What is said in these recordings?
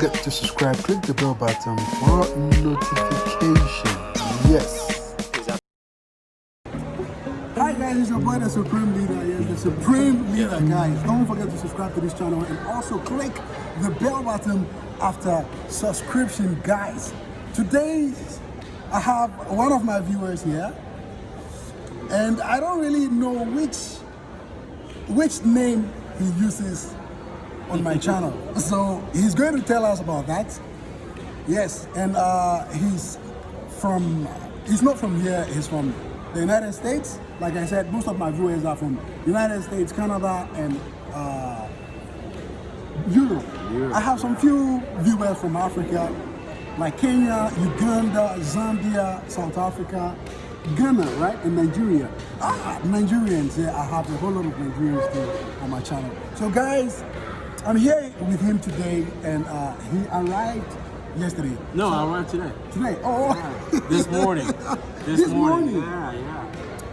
forget to subscribe, click the bell button for notification. Yes. Hi guys, it's your boy the Supreme Leader. Yes, the Supreme Leader, guys. Don't forget to subscribe to this channel and also click the bell button after subscription, guys. Today I have one of my viewers here, and I don't really know which name he uses on my channel, so he's going to tell us about that. Yes, and he's not from here, he's from the United States. Like I said, most of my viewers are from United States, Canada, and Europe. I have some few viewers from Africa, like Kenya, Uganda, Zambia, South Africa, Ghana, right, and Nigeria. Nigerians, yeah, I have a whole lot of Nigerians too on my channel. So guys, I'm here with him today, and he arrived yesterday. No, I arrived today. Today? Oh, yeah. This morning. This morning.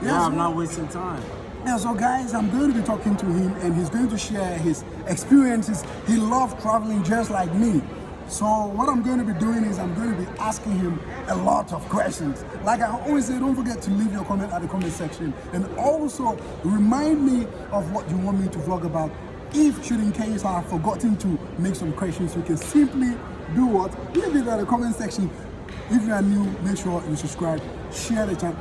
Yeah, I'm not wasting time. Yeah, so guys, I'm going to be talking to him, and he's going to share his experiences. He loves traveling just like me. So what I'm going to be doing is I'm going to be asking him a lot of questions. Like I always say, don't forget to leave your comment at the comment section, and also remind me of what you want me to vlog about. If should in case I have forgotten to make some questions, you can simply do what? Leave it at the comment section. If you are new, make sure you subscribe, share the channel,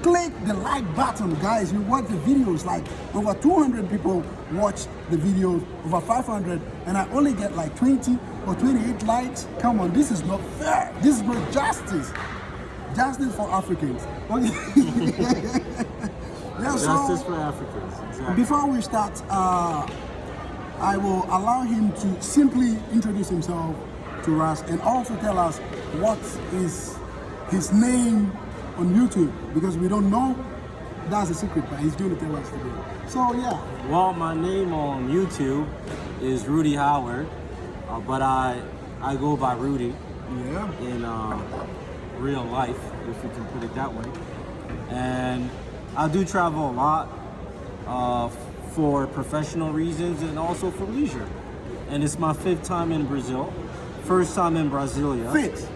click the like button, guys. You watch the videos, like over 200 people watch the videos, over 500, and I only get like 20 or 28 likes. Come on, this is not fair. This is not justice. Justice for Africans. Okay. Yeah, Justice for Africans. Exactly. Before we start, I will allow him to simply introduce himself to us and also tell us what is his name on YouTube, because we don't know. That's a secret, but he's going to tell us today. So yeah. Well, my name on YouTube is Rudy Howard, but I go by Rudy. Yeah. In real life, if you can put it that way. And I do travel a lot for professional reasons and also for leisure. And it's my 5th time in Brazil. First time in Brasilia. Fifth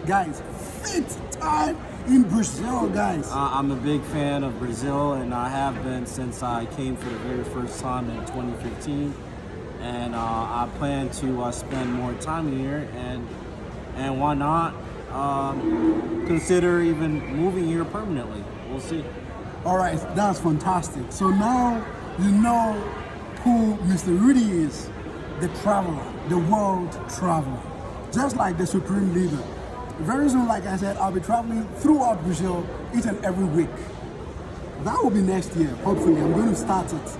time in Brazil, guys. I'm a big fan of Brazil, and I have been since I came for the very first time in 2015. And I plan to spend more time here, and why not consider even moving here permanently. We'll see. All right, that's fantastic. So now you know who Mr. Rudy is, the traveler, the world traveler, just like the Supreme Leader. Very soon, like I said, I'll be traveling throughout Brazil each and every week. That will be next year, hopefully. I'm going to start it.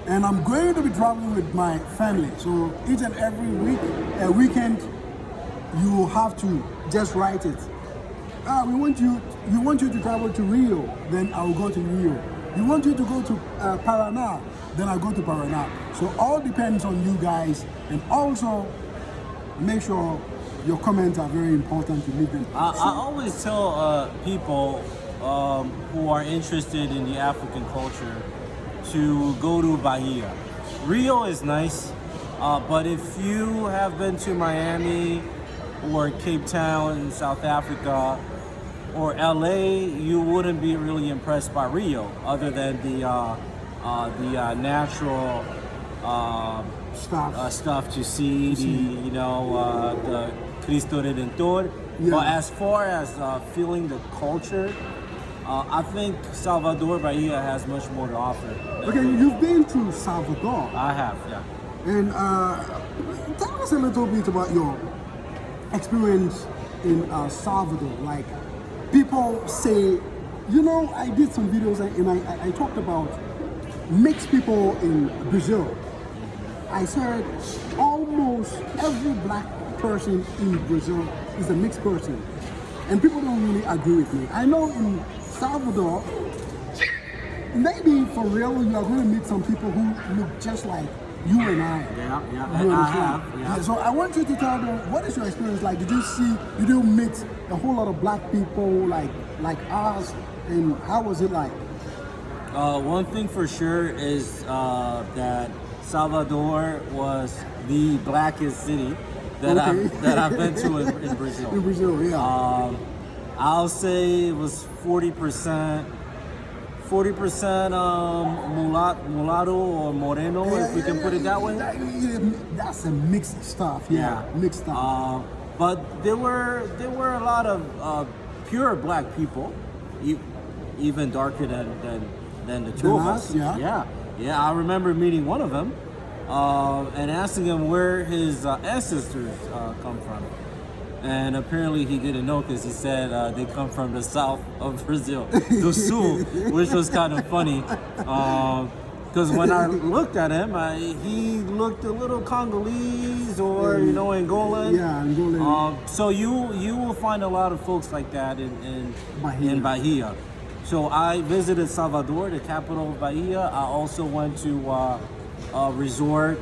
And I'm going to be traveling with my family. So each and every week, a weekend, you have to just write it. We want you to travel to Rio, then I will go to Rio. You want you to go to Paraná, then I go to Paraná. So all depends on you guys, and also make sure your comments are very important to leave them. I always tell people who are interested in the African culture to go to Bahia. Rio is nice, but if you have been to Miami or Cape Town in South Africa or LA, you wouldn't be really impressed by Rio, other than the natural stuff to see, the Cristo Redentor. Yeah. But as far as feeling the culture, I think Salvador Bahia has much more to offer. Okay, you've been to Salvador. I have, yeah. And tell us a little bit about your experience in Salvador. Like, people say, I did some videos and I talked about mixed people in Brazil. I said almost every black person in Brazil is a mixed person, and people don't really agree with me. I know in Salvador, maybe for real, you are going to meet some people who look just like you and I. Yeah, I have. Yeah. So I want you to tell them, what is your experience like? Did you meet a whole lot of black people like us, and how was it like? One thing for sure is that Salvador was the blackest city that Okay. I've been to in Brazil. In Brazil, yeah. I'll say it was 40%. 40% mulatto or moreno, if we can put it that way. That's a mixed stuff. Yeah, mixed stuff. But there were a lot of pure black people, even darker than the two of us. Yeah. I remember meeting one of them and asking him where his ancestors come from. And apparently he didn't know because he said they come from the south of Brazil, do Sul, which was kind of funny. Because when I looked at him, he looked a little Congolese or, Angolan. Yeah, Angolan. So you will find a lot of folks like that in Bahia. So I visited Salvador, the capital of Bahia. I also went to a resort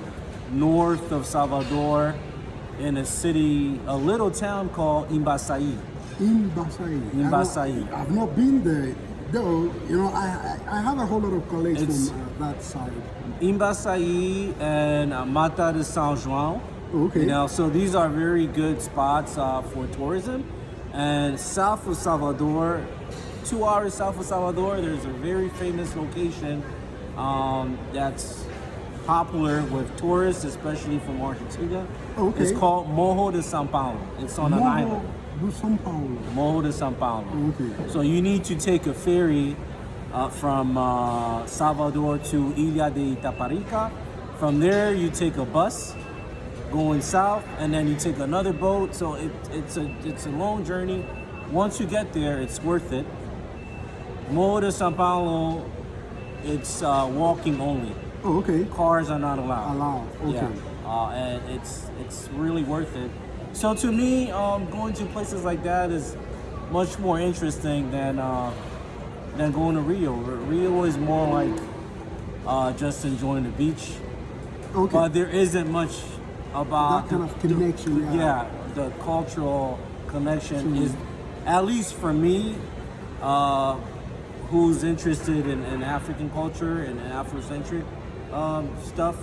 north of Salvador, in a city, a little town called Imbaçaí. Imbaçaí. I've not been there, though. I have a whole lot of colleagues from that side. Imbaçaí and Mata de São João. Okay. So these are very good spots for tourism. And south of Salvador, 2 hours south of Salvador, there's a very famous location that's popular with tourists, especially from Argentina. Okay. It's called Morro de São Paulo. It's on an island. Morro de São Paulo. Morro de São Paulo. Okay. So you need to take a ferry from Salvador to Ilha de Itaparica. From there, you take a bus going south, and then you take another boat. So it's a long journey. Once you get there, it's worth it. Morro de São Paulo, it's walking only. Oh, okay. Cars are not allowed. Okay. Yeah. And it's really worth it. So to me, going to places like that is much more interesting than going to Rio. Rio is more like just enjoying the beach. Okay. But there isn't much about that kind of connection. The cultural connection is, at least for me, who's interested in African culture and Afrocentric stuff.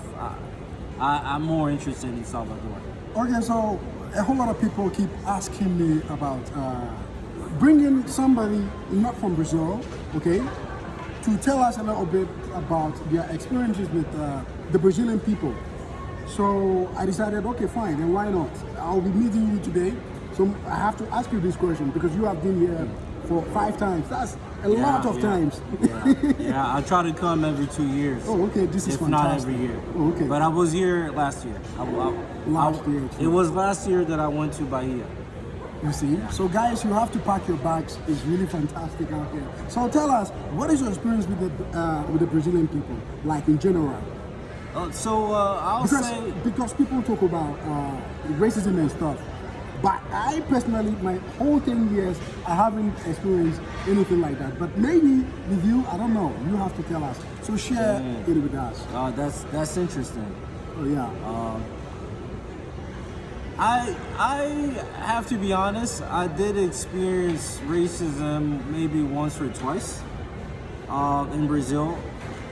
I'm more interested in Salvador. Okay, so a whole lot of people keep asking me about bringing somebody not from Brazil, okay, to tell us a little bit about their experiences with the Brazilian people. So I decided, okay, fine, then why not? I'll be meeting you today, so I have to ask you this question because you have been here for 5 times. That's a lot of times. I try to come every 2 years. Oh, okay, this is if fantastic. not every year. Oh, okay. But I was here last year. Last year. It was last year that I went to Bahia. You see? So guys, you have to pack your bags. It's really fantastic out here. So tell us, what is your experience with the Brazilian people, like in general? Because people talk about racism and stuff. But I personally, my whole 10 years, I haven't experienced anything like that. But maybe with you, I don't know. You have to tell us. So share it with us. That's interesting. Oh yeah. I have to be honest. I did experience racism maybe once or twice in Brazil.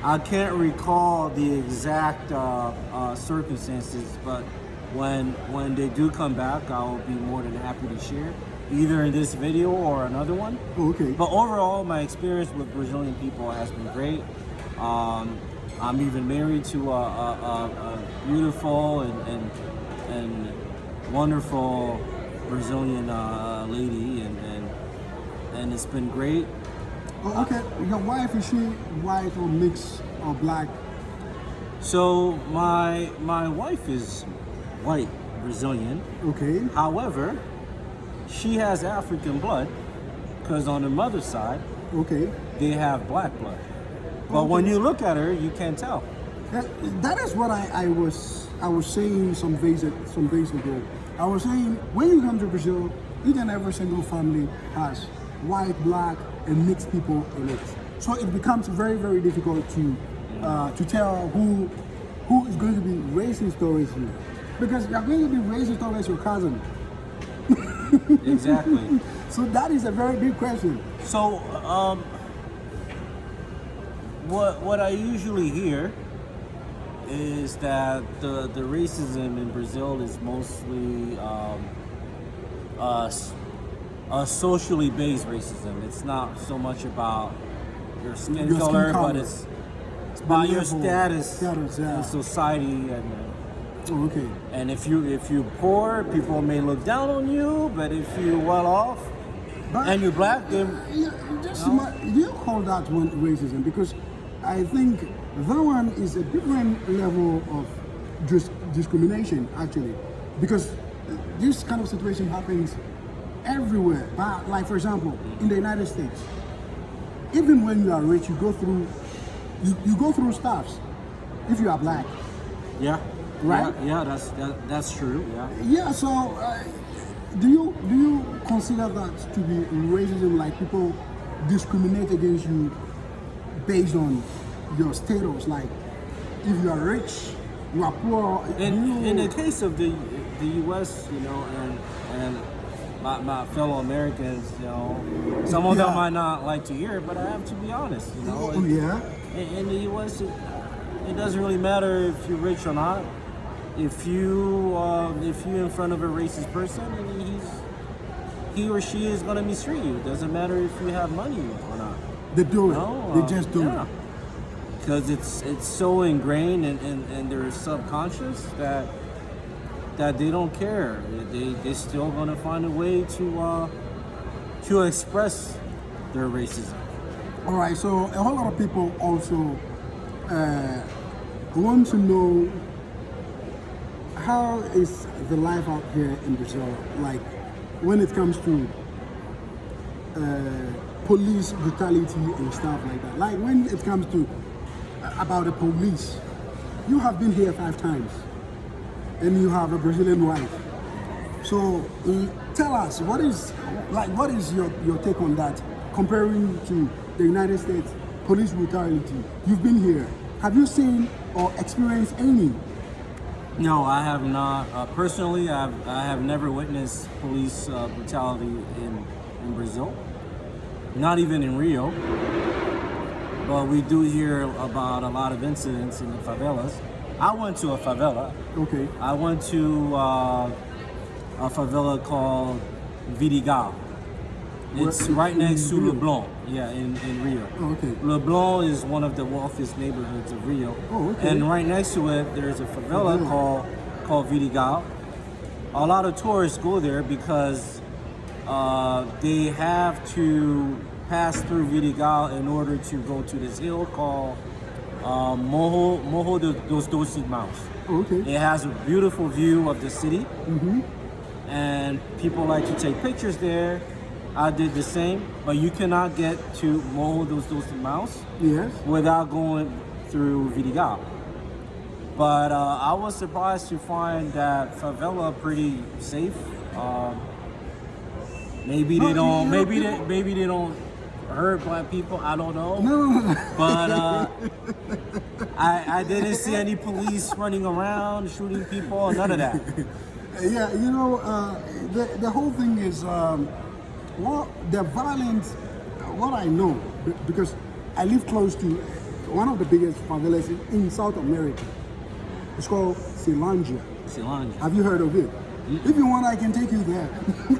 I can't recall the exact circumstances, but when they do come back, I'll be more than happy to share, either in this video or another one. Oh, okay. But overall, my experience with Brazilian people has been great. I'm even married to a beautiful and wonderful Brazilian lady, and it's been great. Oh, okay. Your wife, is she white or mixed or black? So my wife is white Brazilian. Okay. However, she has African blood because on her mother's side, okay, they have black blood. But when you look at her, you can't tell. That is what I was saying some days ago. I was saying when you come to Brazil, each and every single family has white, black, and mixed people in it. So it becomes very, very difficult to tell who is going to be racist towards you, because you're going to be racist towards your cousin. Exactly. So that is a very big question. So what I usually hear is that the racism in Brazil is mostly a socially based racism. It's not so much about your skin color, but it's by your status in society. Okay. And if you're poor, people may look down on you. But if you're well off and you're black, then do you call that one racism? Because I think that one is a different level of discrimination, actually. Because this kind of situation happens everywhere. But like, for example, in the United States, even when you are rich, you go through stuff. If you are black, yeah, right? Yeah, that's true. Yeah. Yeah. So, do you consider that to be racism? Like people discriminate against you based on your status? Like, if you are rich, you are poor. In the case of the U.S., and my fellow Americans, some of them might not like to hear it, but I have to be honest, In the U.S., it doesn't really matter if you're rich or not. If you're in front of a racist person, he or she is going to mistreat you. It doesn't matter if you have money or not. They do it. They just do it. Because it's so ingrained in their subconscious that they don't care. They're still gonna find a way to express their racism. All right. So a whole lot of people also want to know, how is the life out here in Brazil, like when it comes to police brutality and stuff like that. Like when it comes to about the police, you have been here 5 times and you have a Brazilian wife. So tell us, what is your take on that, comparing to the United States police brutality? You've been here. Have you seen or experienced any? No, I have not. Personally, I have never witnessed police brutality in Brazil. Not even in Rio. But we do hear about a lot of incidents in the favelas. I went to a favela. Okay. I went to a favela called Vidigal. It's right next to Leblon, in Rio. Oh, okay. Leblon is one of the wealthiest neighborhoods of Rio. Oh, okay. And right next to it, there's a favela called Vidigal. A lot of tourists go there because they have to pass through Vidigal in order to go to this hill called Morro dos Doce Irmãos. Okay. It has a beautiful view of the city, Mm-hmm. and people like to take pictures there. I did the same, but you cannot get to Morro dos Doce Irmãos Yes. without going through Vidigal. But I was surprised to find that favela pretty safe. Maybe they don't. Maybe they don't hurt black people. I don't know. No. But I didn't see any police running around shooting people. None of that. Yeah, the whole thing is the violence. What I know, because I live close to one of the biggest favelas in South America. It's called Ceilândia. Have you heard of it? Mm-hmm. If you want, I can take you there.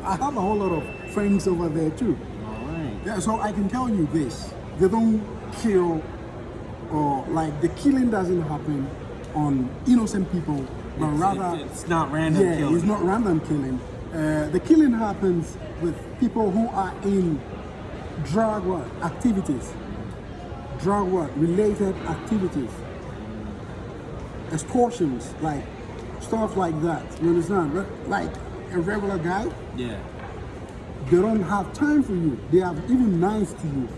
I have a whole lot of friends over there too. All right. Yeah, so I can tell you this: they don't kill, or like the killing doesn't happen on innocent people, but rather it's not random killing. It's not random killing. The killing happens with people who are in drug activities, related activities, extortions, like stuff like that. You understand? Like a regular guy, Yeah. they don't have time for you. They have even knives to you.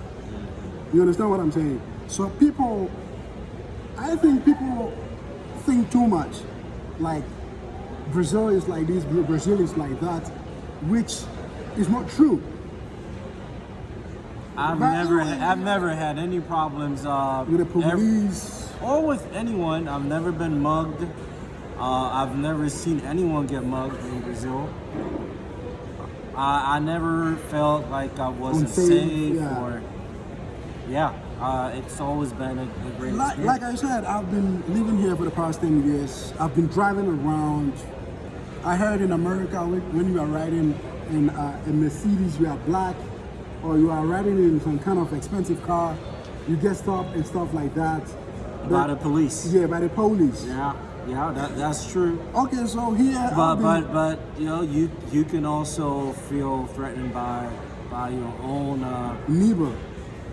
You understand what I'm saying? So I think people think too much. Like Brazil is like this, Brazil is like that, which is not true. I've never had any problems With the police. or with anyone. I've never been mugged. I've never seen anyone get mugged in Brazil. I never felt like I wasn't Unsafe, safe yeah. or Yeah, it's always been a great experience. Like I said, I've been living here for the past 10 years. I've been driving around. I heard in America when you are riding in a Mercedes, you are black, or you are riding in some kind of expensive car, you get stopped and stuff like that. By the police. Yeah, by the police. Yeah, that's true. Okay, so here. But you know, you can also feel threatened by your own neighbor.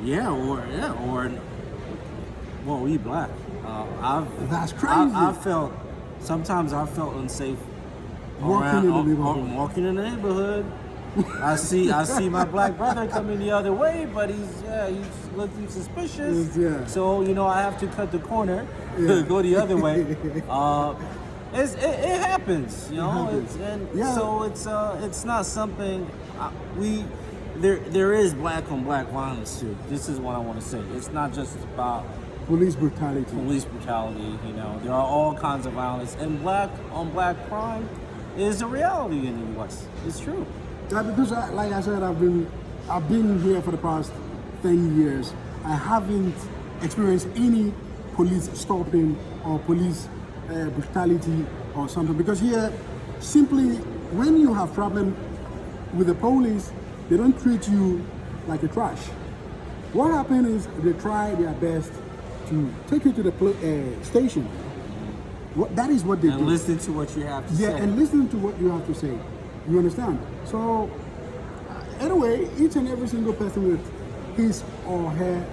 Or well, we black. That's crazy. I've felt sometimes I felt unsafe walking in the neighborhood. I see my black brother coming the other way, but he's looking suspicious. Yeah. So I have to cut the corner, go the other way. It happens, So it's not something there is black on black violence too. This is what I want to say. It's not just about police brutality. There are all kinds of violence, and black on black crime is a reality in the U.S. It's true. Yeah, because like I said, I've been here for the past 10 years. I haven't experienced any police stopping or police brutality or something. Because here, simply when you have problem with the police, they don't treat you like a trash. What happens is they try their best to take you to the station. That is what they do. And listen to what you have to say. Yeah, and listen to what you have to say. You understand? So, anyway, each and every single person with his or her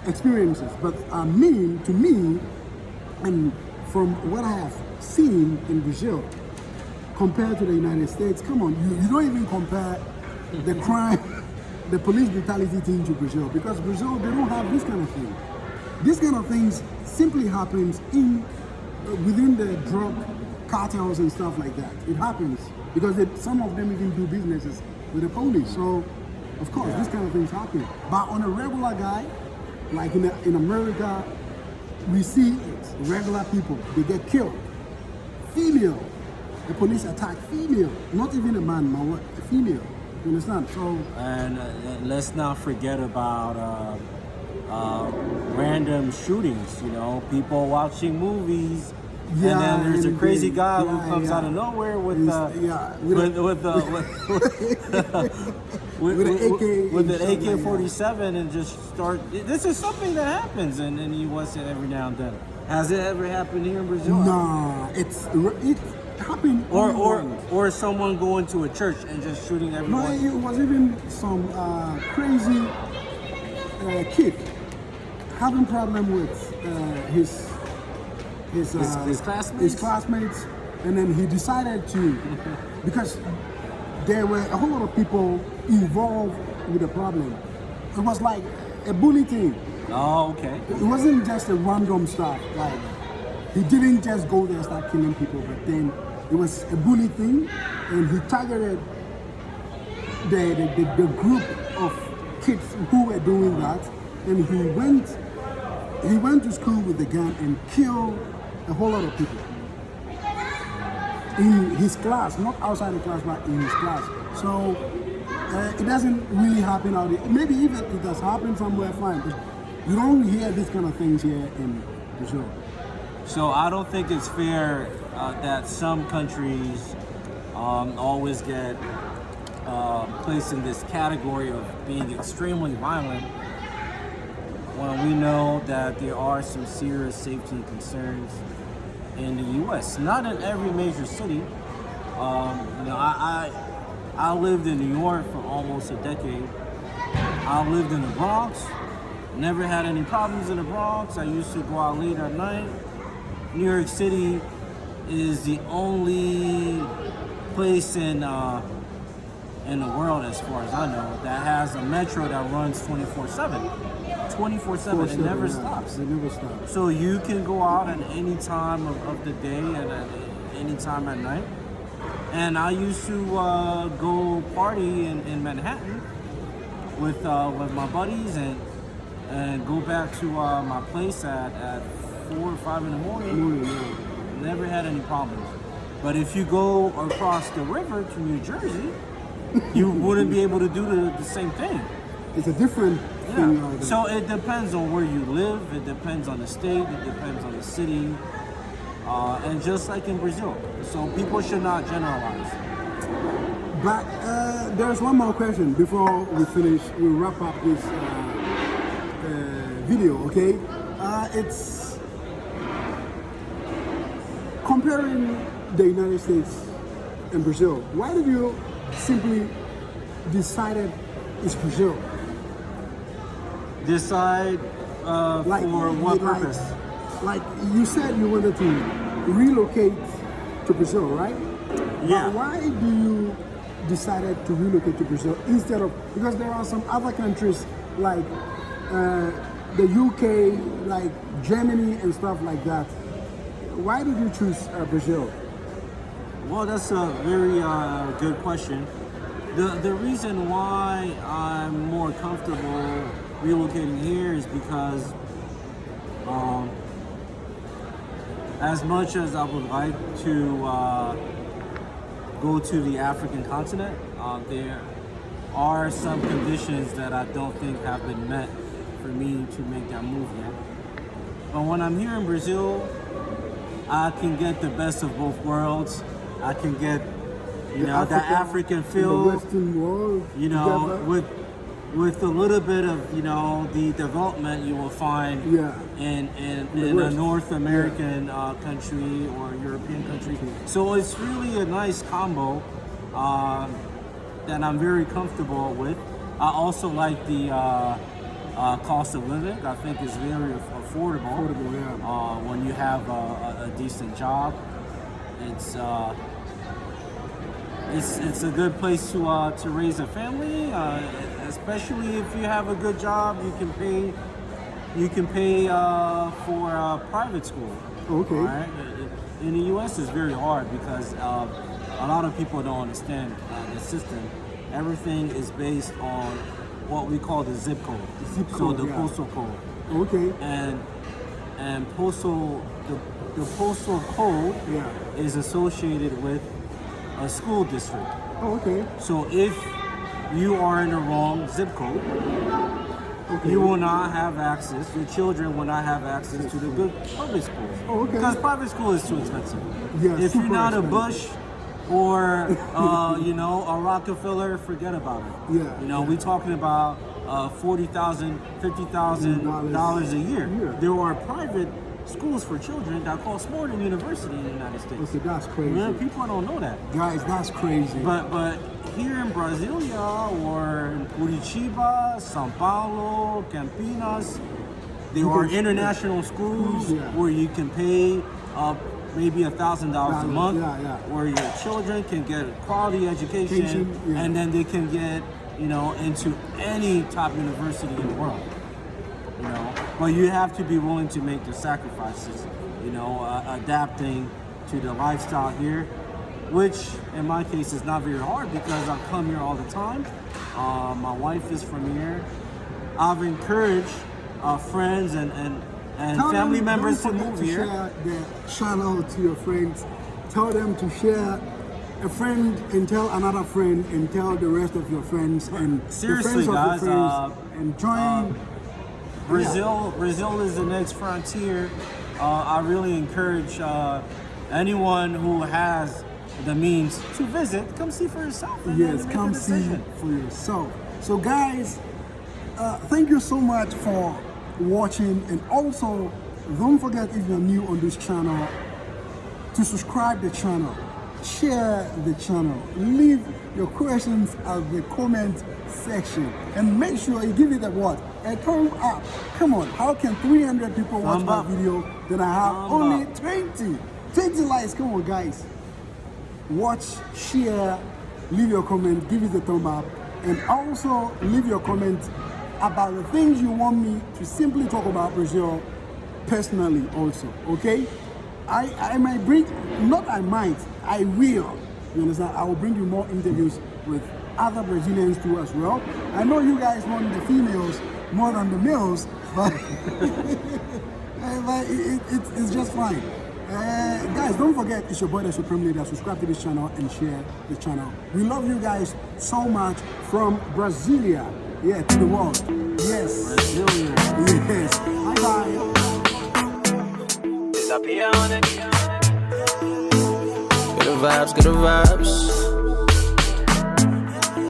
experiences. But to me, and from what I have seen in Brazil, compared to the United States, come on, you don't even compare the crime, the police brutality thing to Brazil, because Brazil, they don't have this kind of thing. This kind of things simply happens within the drug cartels and stuff like that. It happens because some of them even do businesses with the police. So, of course, this kind of things happen. But on a regular guy, like in America, we see it. Regular people, they get killed. Female, the police attack female, not even a man, a female. You understand? So, and let's not forget about random shootings. People watching movies, and then there's a crazy guy who comes out of nowhere with an AK-47 and just start. This is something that happens, and he wants it every now and then. Has it ever happened here in Brazil? Nah, it happened. Or someone going to a church and just shooting everyone. No, it was even some crazy kid having problem with his classmates, and then he decided to, because there were a whole lot of people involved with the problem. It was like a bully thing. Oh, okay. It wasn't just a random stuff. Like, he didn't just go there and start killing people, but then it was a bully thing, and he targeted the group of kids who were doing that, and he went to school with the gun and killed a whole lot of people in his class, not outside the class, but in his class. So it doesn't really happen out there. Maybe if it does happen somewhere, fine. But you don't hear these kind of things here in Brazil. So I don't think it's fair that some countries always get placed in this category of being extremely violent, when we know that there are some serious safety concerns in the U.S. Not in every major city. I lived in New York for almost a decade. I lived in the Bronx. Never had any problems in the Bronx. I used to go out late at night. New York City is the only place in the world, as far as I know, that has a metro that runs 24/7. 24/7. It never stops. It never stops. So you can go out at any time of the day and at any time at night. And I used to go party in Manhattan with my buddies and go back to my place at 4 or 5 in the morning. Never had any problems. But if you go across the river to New Jersey, you wouldn't be able to do the same thing. It's a different thing like that. So it depends on where you live. It depends on the state. It depends on the city. And just like in Brazil, so people should not generalize. But there's one more question before we finish. We wrap up this video, okay? It's comparing the United States and Brazil. Why did you simply decided it's Brazil? Decide for what purpose? Like you said, you wanted to relocate to Brazil, right? Yeah. But why do you decided to relocate to Brazil instead of, because there are some other countries like the UK, like Germany and stuff like that. Why did you choose Brazil? Well, that's a very good question. The reason why I'm more comfortable relocating here is because as much as I would like to go to the African continent, there are some conditions that I don't think have been met for me to make that move yet. But when I'm here in Brazil, I can get the best of both worlds. I can get, the African feel, the Western world, together. with a little bit of, the development you will find in a North American country or European country. So it's really a nice combo that I'm very comfortable with. I also like the cost of living. I think is very affordable. When you have a decent job. It's a good place to raise a family, especially if you have a good job. You can pay for private school. Okay. Right? In the U.S. it's very hard because a lot of people don't understand the system. Everything is based on what we call the zip code. The postal code. Okay. And the postal code is associated with a school district. Oh, okay. So if you are in the wrong zip code, you will not have access, your children will not have access to the good public schools. Oh, okay. Because private school is too expensive. Yeah, if you're not expensive. a Bush or, a Rockefeller, forget about it. We talking about $40,000, $50,000 a year. There are private schools for children that cost more than university in the United States. Okay, that's crazy. People don't know that. Guys, that's crazy. But here in Brasilia or in Curitiba, São Paulo, Campinas, there are international schools where you can pay maybe $1,000 a month, where your children can get a quality education, and then they can get into any top university in the world. But you have to be willing to make the sacrifices, adapting to the lifestyle here, which in my case is not very hard because I come here all the time. My wife is from here. I've encouraged friends and family members to move here. Share the channel to your friends. Tell them to share a friend and tell another friend and tell the rest of your friends and seriously, the friends guys, of your friends and join. Brazil is the next frontier. I really encourage anyone who has the means to visit, come see for yourself. Yes, come see for yourself. So guys, thank you so much for watching, and also don't forget, if you're new on this channel, to subscribe the channel, share the channel, leave your questions at the comment section, and make sure you give it a thumb up. Come on, how can 300 people watch my video then I have only 20 likes? Come on guys, watch, share, leave your comment, give it a thumb up, and also leave your comment about the things you want me to simply talk about Brazil personally also, okay? I might bring, not I might, I will, you understand? I will bring you more interviews with other Brazilians too as well. I know you guys want the females more than the males, but, it's just fine. Guys, don't forget, it's your boy, the Supreme Leader. Subscribe to this channel and share the channel. We love you guys so much from Brasilia, to the world. Yes. Brazilian. Yes. Bye-bye. Disappear on it. Get the vibes, get the vibes.